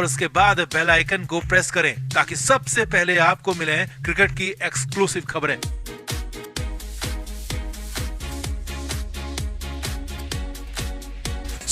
और उसके बाद बेल आइकन को प्रेस करें ताकि सबसे पहले आपको मिले क्रिकेट की एक्सक्लूसिव खबरें।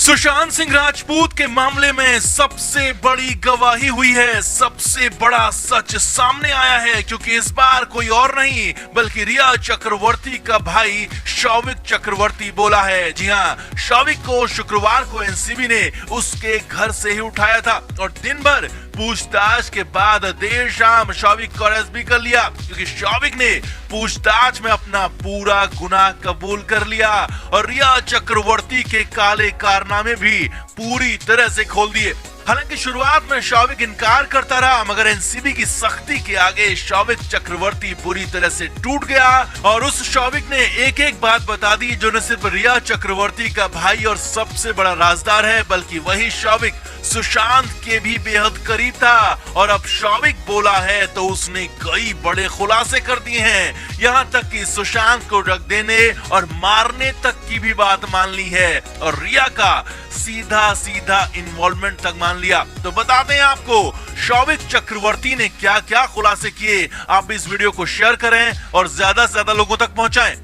सुशांत सिंह राजपूत के मामले में सबसे बड़ी गवाही हुई है, सबसे बड़ा सच सामने आया है, क्योंकि इस बार कोई और नहीं बल्कि रिया चक्रवर्ती का भाई शौविक चक्रवर्ती बोला है। जी हां, शौविक को शुक्रवार को एनसीबी ने उसके घर से ही उठाया था और दिन भर पूछताछ के बाद देर शाम शौविक को अरेस्ट भी कर लिया, क्योंकि शौविक ने पूछताछ में अपना पूरा गुनाह कबूल कर लिया और रिया चक्रवर्ती के काले कारनामे भी पूरी तरह से खोल दिए। हालांकि शुरुआत में शौविक इनकार करता रहा, मगर एनसीबी की सख्ती के आगे शौविक चक्रवर्ती पूरी तरह से टूट गया और उस शौविक ने एक एक बात बता दी जो न सिर्फ रिया चक्रवर्ती का भाई और सबसे बड़ा राजदार है, बल्कि वही शौविक सुशांत के भी बेहद करीब था। और अब शौविक बोला है तो उसने कई बड़े खुलासे कर दिए हैं, यहाँ तक कि सुशांत को रख देने और मारने तक की भी बात मान ली है और रिया का सीधा सीधा इन्वॉल्वमेंट तक मान लिया। तो बताते हैं आपको शौविक चक्रवर्ती ने क्या क्या खुलासे किए। आप इस वीडियो को शेयर करें और ज्यादा से ज्यादा लोगों तक पहुंचाएं।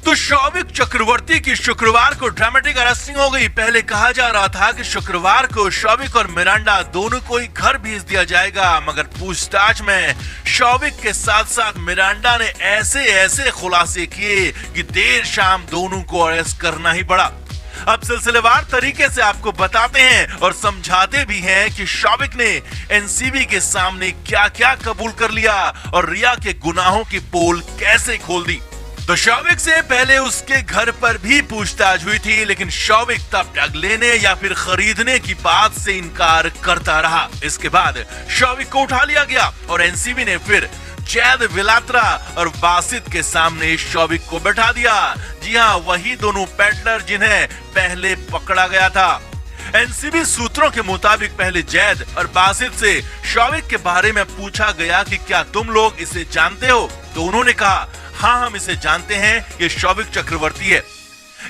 तो शौविक चक्रवर्ती की शुक्रवार को ड्रामेटिक अरेस्टिंग हो गई। पहले कहा जा रहा था कि शुक्रवार को शौविक और मिरांडा दोनों को ही घर भेज दिया जाएगा, मगर पूछताछ में शौविक के साथ साथ मिरांडा ने ऐसे ऐसे खुलासे किए कि देर शाम दोनों को अरेस्ट करना ही पड़ा। अब सिलसिलेवार तरीके से आपको बताते हैं और समझाते भी हैं कि शौविक ने एनसीबी के सामने क्या क्या कबूल कर लिया और रिया के गुनाहों की पोल कैसे खोल दी। तो शौविक से पहले उसके घर पर भी पूछताछ हुई थी, लेकिन शौविक तब तक लेने या फिर खरीदने की बात से इनकार करता रहा। इसके बाद शौविक को उठा लिया गया और एनसीबी ने फिर जैद विलात्रा और बासित के सामने शौविक को बैठा दिया। जी हाँ, वही दोनों पेडलर जिन्हें पहले पकड़ा गया था। एनसीबी सूत्रों के मुताबिक पहले जैद और बासित से शौविक के बारे में पूछा गया कि क्या तुम लोग इसे जानते हो, तो उन्होंने कहा हाँ हम इसे जानते हैं, ये शौविक चक्रवर्ती है।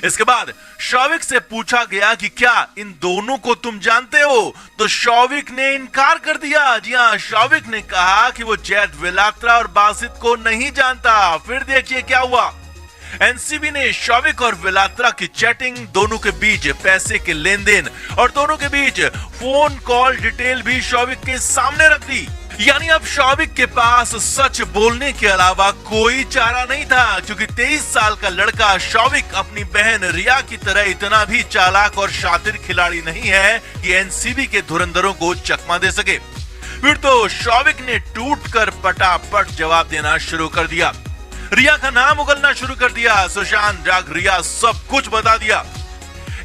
इसके बाद शौविक से पूछा गया कि क्या इन दोनों को तुम जानते हो, तो शौविक ने इनकार कर दिया। जी हाँ, शौविक ने कहा कि वो जैद विलात्रा और बासित को नहीं जानता। फिर देखिए क्या हुआ। एनसीबी ने शौविक और विलात्रा की चैटिंग, दोनों के बीच पैसे के लेन देन और दोनों के बीच फोन कॉल डिटेल भी शौविक के सामने रख दी। यानी अब शौविक के पास सच बोलने के अलावा कोई चारा नहीं था, क्योंकि 23 साल का लड़का शौविक अपनी बहन रिया की तरह इतना भी चालाक और शातिर खिलाड़ी नहीं है कि एनसीबी के धुरंधरों को चकमा दे सके। फिर तो शौविक ने टूटकर पटापट जवाब देना शुरू कर दिया, रिया का नाम उगलना शुरू कर दिया, सुशांत जाग रिया सब कुछ बता दिया।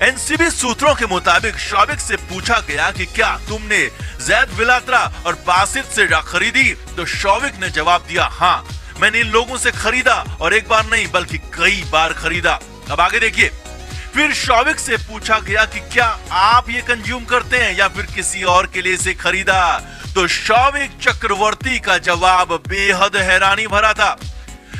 एनसीबी सूत्रों के मुताबिक शौविक से पूछा गया कि क्या तुमने जैद विलात्रा और बासित से खरीदी, तो शौविक ने जवाब दिया हाँ मैंने इन लोगों से खरीदा और एक बार नहीं बल्कि कई बार खरीदा। अब आगे देखिए। फिर शौविक से पूछा गया कि क्या आप ये कंज्यूम करते हैं या फिर किसी और के लिए इसे खरीदा, तो शौविक चक्रवर्ती का जवाब बेहद हैरानी भरा था।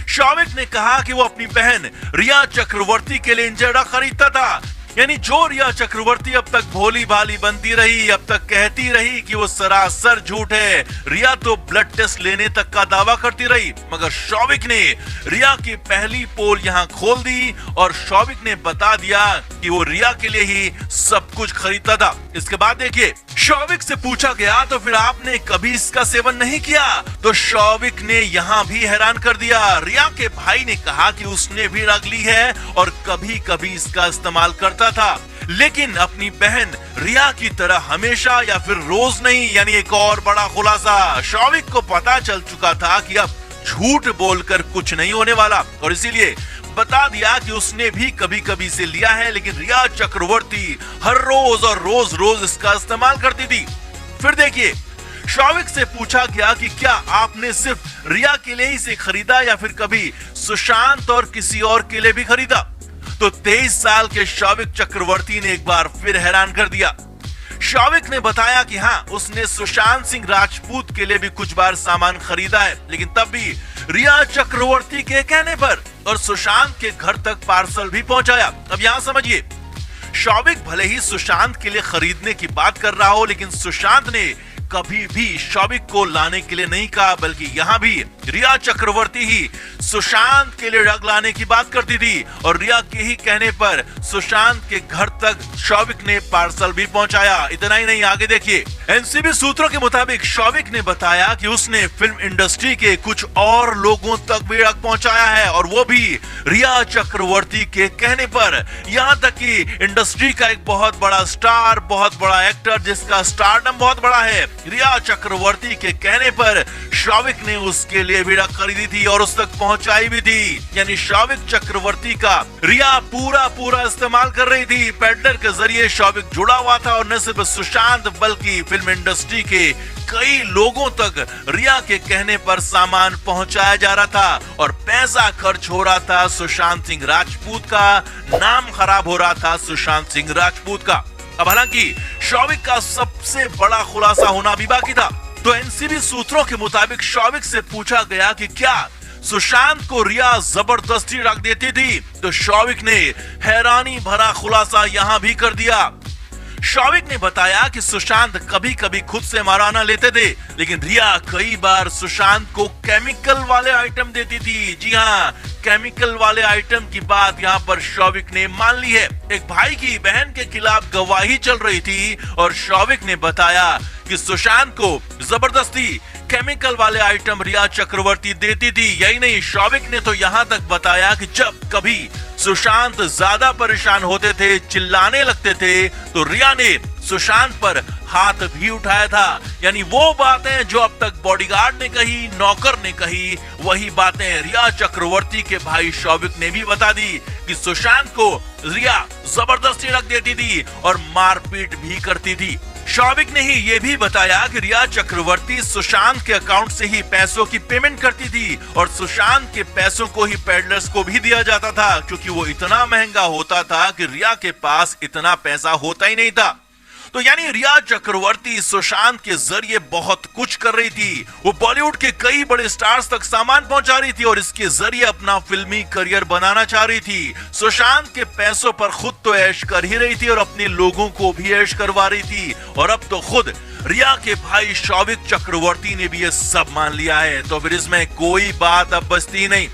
शौविक ने कहा कि वो अपनी बहन रिया चक्रवर्ती के लिए इंजर्डा खरीदता था। यानी जो रिया चक्रवर्ती अब तक भोली भाली बनती रही, अब तक कहती रही कि वो सरासर झूठ है। रिया तो ब्लड टेस्ट लेने तक का दावा करती रही, मगर शौविक ने रिया की पहली पोल यहाँ खोल दी और शौविक ने बता दिया कि वो रिया के लिए ही सब कुछ खरीदता था। इसके बाद देखिए, शौविक से पूछा गया तो फिर आपने कभी इसका सेवन नहीं किया, तो शौविक ने यहाँ भी हैरान कर दिया। रिया के भाई ने कहा कि उसने भी रख ली है और कभी कभी इसका इस्तेमाल करता था, लेकिन अपनी बहन रिया की तरह हमेशा या फिर रोज नहीं। यानी एक और बड़ा खुलासा, शौविक को पता चल चुका था कि अब झूठ बोलकर कुछ नहीं होने वाला और इसीलिए बता दिया कि उसने भी कभी कभी से लिया है, लेकिन रिया चक्रवर्ती हर रोज और रोज रोज इसका इस्तेमाल करती थी। फिर देखिए, शौविक से पूछा गया कि क्या आपने सिर्फ रिया के लिए इसे खरीदा या फिर कभी सुशांत और किसी और के लिए भी खरीदा, तो 23 साल के शौविक चक्रवर्ती ने एक बार फिर हैरान कर दिया। शौविक ने बताया कि हाँ उसने सुशांत सिंह राजपूत के लिए भी कुछ बार सामान खरीदा है, लेकिन तब भी रिया चक्रवर्ती के कहने पर और सुशांत के घर तक पार्सल भी पहुंचाया। अब यहाँ समझिए, शौविक भले ही सुशांत के लिए खरीदने की बात कर रहा हो, लेकिन सुशांत ने कभी भी शौविक को लाने के लिए नहीं कहा, बल्कि यहाँ भी रिया चक्रवर्ती ही सुशांत के लिए ड्रग लाने की बात करती थी और रिया के ही कहने पर सुशांत के घर तक शौविक ने पार्सल भी पहुंचाया। इतना ही नहीं, आगे देखिए। एनसीबी सूत्रों के मुताबिक शौविक ने बताया कि उसने फिल्म इंडस्ट्री के कुछ और लोगों तक भी ड्रग पहुंचाया है और वो भी रिया चक्रवर्ती के कहने पर। यहाँ तक कि इंडस्ट्री का एक बहुत बड़ा स्टार, बहुत बड़ा एक्टर जिसका स्टारडम बहुत बड़ा है, रिया चक्रवर्ती के कहने पर शौविक ने उसके लिए भी ड्रग खरीदी थी और उस तक पहुंचाई भी थी। यानी शौविक चक्रवर्ती का रिया पूरा इस्तेमाल कर रही थी। पेडलर के जरिए शौविक जुड़ा हुआ था और न सिर्फ सुशांत बल्कि फिल्म इंडस्ट्री के कई लोगों तक रिया के कहने पर सामान पहुंचाया जा रहा था और पैसा खर्च हो रहा था सुशांत सिंह राजपूत का, नाम खराब हो रहा था सुशांत सिंह राजपूत का। अब हालांकि शौविक का सबसे बड़ा खुलासा होना भी बाकी था। तो एनसीबी सूत्रों के मुताबिक शौविक से पूछा गया कि क्या सुशांत को रिया जबरदस्ती रख देती थी, तो शौविक ने हैरानी भरा खुलासा यहां भी कर दिया। शौविक ने बताया कि सुशांत कभी कभी खुद से माराना लेते थे, लेकिन रिया कई बार सुशांत को केमिकल वाले आइटम देती थी। जी हाँ, केमिकल वाले आइटम की बात यहाँ पर शौविक ने मान ली है। एक भाई की बहन के खिलाफ गवाही चल रही थी और शौविक ने बताया कि सुशांत को जबरदस्ती केमिकल वाले आइटम रिया चक्रवर्ती देती थी। यही नहीं, शौविक ने तो यहाँ तक बताया कि जब कभी सुशांत ज्यादा परेशान होते थे, चिल्लाने लगते थे, तो रिया ने सुशांत पर हाथ भी उठाया था। यानी वो बातें जो अब तक बॉडीगार्ड ने कही, नौकर ने कही, वही बातें रिया चक्रवर्ती के भाई शौविक ने भी बता दी कि सुशांत को रिया जबरदस्ती रख देती थी और मारपीट भी करती थी। शौविक ने ही ये भी बताया कि रिया चक्रवर्ती सुशांत के अकाउंट से ही पैसों की पेमेंट करती थी और सुशांत के पैसों को ही पेडलर्स को भी दिया जाता था, क्योंकि वो इतना महंगा होता था कि रिया के पास इतना पैसा होता ही नहीं था। तो यानी रिया चक्रवर्ती सुशांत के जरिए बहुत कुछ कर रही थी। वो बॉलीवुड के कई बड़े स्टार्स तक सामान पहुंचा रही थी और इसके जरिए अपना फिल्मी करियर बनाना चाह रही थी। सुशांत के पैसों पर खुद तो ऐश कर ही रही थी और अपने लोगों को भी ऐश करवा रही थी और अब तो खुद रिया के भाई शौविक चक्रवर्ती ने भी ये सब मान लिया है। तो फिर इसमें कोई बात अब बचती नहीं।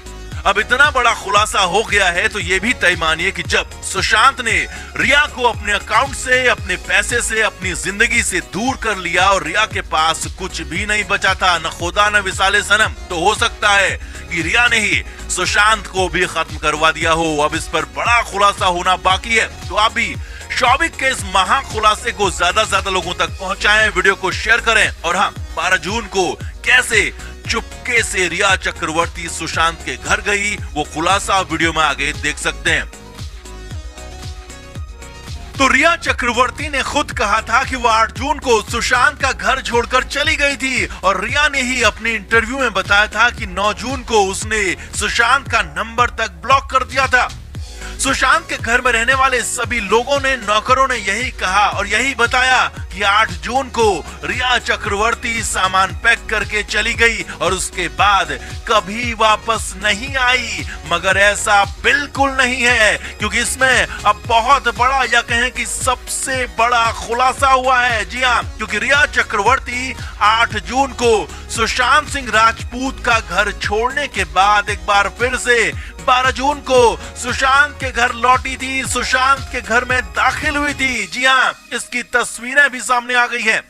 अब इतना बड़ा खुलासा हो गया है तो ये भी तय मानिए कि जब सुशांत ने रिया को अपने अकाउंट से, अपने पैसे से, अपनी जिंदगी से दूर कर लिया और रिया के पास कुछ भी नहीं बचा था, न खुदा न विसाले सनम, तो हो सकता है कि रिया ने ही सुशांत को भी खत्म करवा दिया हो। अब इस पर बड़ा खुलासा होना बाकी है। तो आप भी शौविक के इस महा खुलासे को ज्यादा लोगों तक पहुंचाएं, वीडियो को शेयर करें और हाँ, 12 जून को कैसे चुपके से रिया चक्रवर्ती सुशांत के घर गई, वो खुलासा वीडियो में आगे देख सकते हैं। तो रिया चक्रवर्ती ने खुद कहा था कि वो 8 जून को सुशांत का घर छोड़कर चली गई थी और रिया ने ही अपने इंटरव्यू में बताया था कि 9 जून को उसने सुशांत का नंबर तक ब्लॉक कर दिया था। सुशांत के घर में रहने वाले सभी लोगों ने, नौकरों ने यही कहा और यही बताया कि 8 जून को रिया चक्रवर्ती सामान पैक करके चली गई और उसके बाद कभी वापस नहीं आई। मगर ऐसा बिल्कुल नहीं है, क्योंकि इसमें अब बहुत बड़ा, या कहें कि सबसे बड़ा खुलासा हुआ है। जी हाँ, क्योंकि रिया चक्रवर्ती 8 जून को सुशांत सिंह राजपूत का घर छोड़ने के बाद एक बार फिर से 12 जून को सुशांत के घर लौटी थी, सुशांत के घर में दाखिल हुई थी। जी हाँ, इसकी तस्वीरें भी सामने आ गई हैं।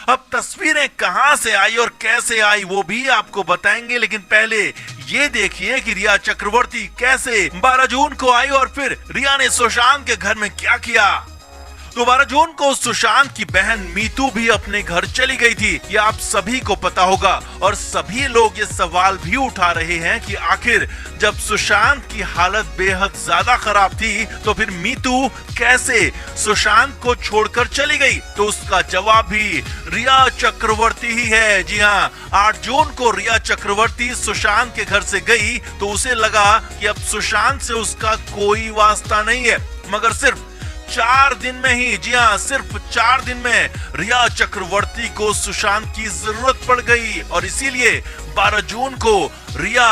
अब तस्वीरें कहां से आई और कैसे आई वो भी आपको बताएंगे, लेकिन पहले ये देखिए कि रिया चक्रवर्ती कैसे 12 जून को आई और फिर रिया ने सुशांत के घर में क्या किया। तो 12 जून को सुशांत की बहन मीतू भी अपने घर चली गई थी, ये आप सभी को पता होगा। और सभी लोग ये सवाल भी उठा रहे हैं कि आखिर जब सुशांत की हालत बेहद ज्यादा खराब थी तो फिर मीतू कैसे सुशांत को छोड़कर चली गई। तो उसका जवाब भी रिया चक्रवर्ती ही है। जी हाँ, 8 जून को रिया चक्रवर्ती सुशांत के घर से गई तो उसे लगा कि अब सुशांत से उसका कोई वास्ता नहीं है, मगर सिर्फ 4 दिन में ही, जी हाँ सिर्फ 4 दिन में रिया चक्रवर्ती को सुशांत की जरूरत पड़ गई और इसीलिए 12 जून को रिया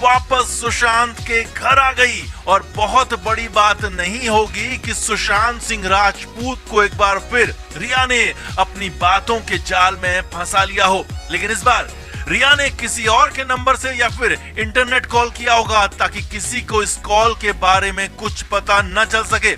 वापस सुशांत के घर आ गई। और बहुत बड़ी बात नहीं होगी कि सुशांत सिंह राजपूत को एक बार फिर रिया ने अपनी बातों के जाल में फंसा लिया हो, लेकिन इस बार रिया ने किसी और के नंबर से या फिर इंटरनेट कॉल किया होगा ताकि किसी को इस कॉल के बारे में कुछ पता न चल सके।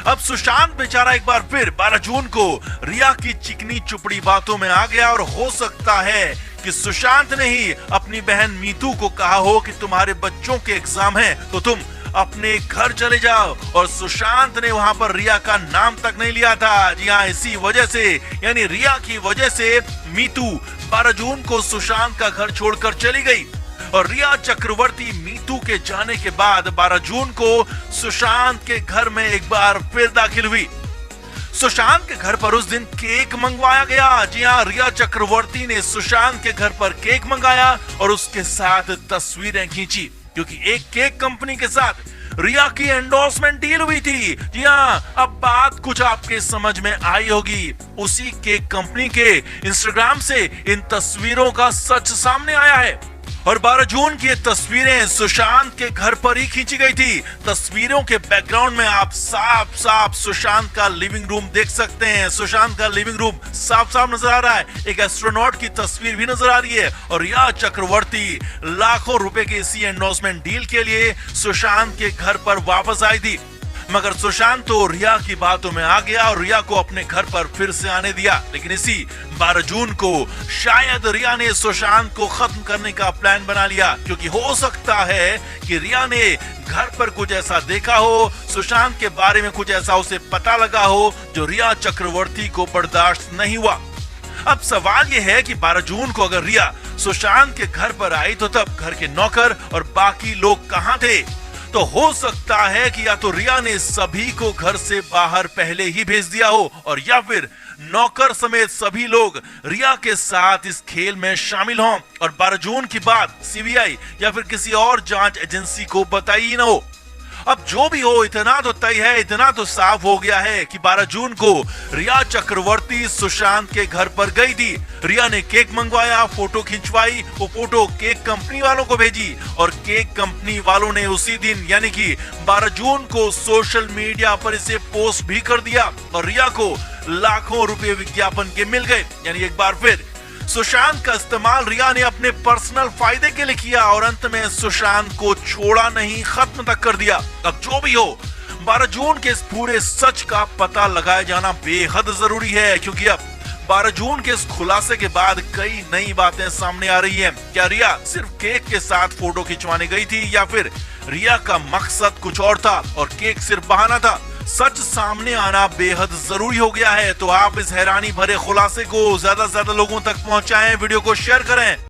अब सुशांत बेचारा एक बार फिर 12 जून को रिया की चिकनी चुपड़ी बातों में आ गया और हो सकता है कि सुशांत ने ही अपनी बहन मीतू को कहा हो कि तुम्हारे बच्चों के एग्जाम हैं तो तुम अपने घर चले जाओ, और सुशांत ने वहां पर रिया का नाम तक नहीं लिया था। जी हाँ, इसी वजह से यानी रिया की वजह से मीतू 12 जून को सुशांत का घर छोड़कर चली गई और रिया चक्रवर्ती मीतू के जाने के बाद 12 जून को सुशांत के घर में एक बार फिर दाखिल हुई। सुशांत के घर पर उस दिन केक मंगवाया गया। जी हाँ, रिया चक्रवर्ती ने सुशांत के घर पर केक मंगाया और उसके साथ तस्वीरें खींची, क्योंकि एक केक कंपनी के साथ रिया की एंडोर्समेंट डील हुई थी। जी हाँ, अब बात कुछ आपके समझ में आई होगी। उसी केक कंपनी के इंस्टाग्राम से इन तस्वीरों का सच सामने आया है और 12 जून की ये तस्वीरें सुशांत के घर पर ही खींची गई थी। तस्वीरों के बैकग्राउंड में आप साफ साफ सुशांत का लिविंग रूम देख सकते हैं। सुशांत का लिविंग रूम साफ साफ नजर आ रहा है। एक एस्ट्रोनॉट की तस्वीर भी नजर आ रही है और रिया चक्रवर्ती लाखों रुपए की इसी एंडोर्समेंट डील के लिए सुशांत के घर पर वापस आई थी, मगर सुशांत तो रिया की बातों में आ गया और रिया को अपने घर पर फिर से आने दिया। लेकिन इसी 12 जून को शायद रिया ने सुशांत को खत्म करने का प्लान बना लिया, क्योंकि हो सकता है कि रिया ने घर पर कुछ ऐसा देखा हो, सुशांत के बारे में कुछ ऐसा उसे पता लगा हो जो रिया चक्रवर्ती को बर्दाश्त नहीं हुआ। अब सवाल यह है कि 12 जून को अगर रिया सुशांत के घर पर आई तो तब घर के नौकर और बाकी लोग कहां थे? तो हो सकता है कि या तो रिया ने सभी को घर से बाहर पहले ही भेज दिया हो और या फिर नौकर समेत सभी लोग रिया के साथ इस खेल में शामिल हों और 12 जून की बात सीबीआई या फिर किसी और जांच एजेंसी को बताई ही ना हो। अब जो भी हो, इतना तो तय है, इतना तो साफ हो गया है कि 12 जून को रिया चक्रवर्ती सुशांत के घर पर गई थी। रिया ने केक मंगवाया, फोटो खिंचवाई, वो फोटो केक कंपनी वालों को भेजी और केक कंपनी वालों ने उसी दिन यानी कि 12 जून को सोशल मीडिया पर इसे पोस्ट भी कर दिया और रिया को लाखों रुपए विज्ञापन के मिल गए। यानी एक बार फिर सुशांत का इस्तेमाल रिया ने अपने पर्सनल फायदे के लिए किया और अंत में सुशांत को छोड़ा नहीं, खत्म तक कर दिया। अब जो भी हो, 12 जून के इस पूरे सच का पता लगाया जाना बेहद जरूरी है, क्योंकि अब 12 जून के इस खुलासे के बाद कई नई बातें सामने आ रही हैं। क्या रिया सिर्फ केक के साथ फोटो खिंचवाने गई थी या फिर रिया का मकसद कुछ और था और केक सिर्फ बहाना था? सच सामने आना बेहद जरूरी हो गया है। तो आप इस हैरानी भरे खुलासे को ज्यादा से ज्यादा लोगों तक पहुंचाएं, वीडियो को शेयर करें।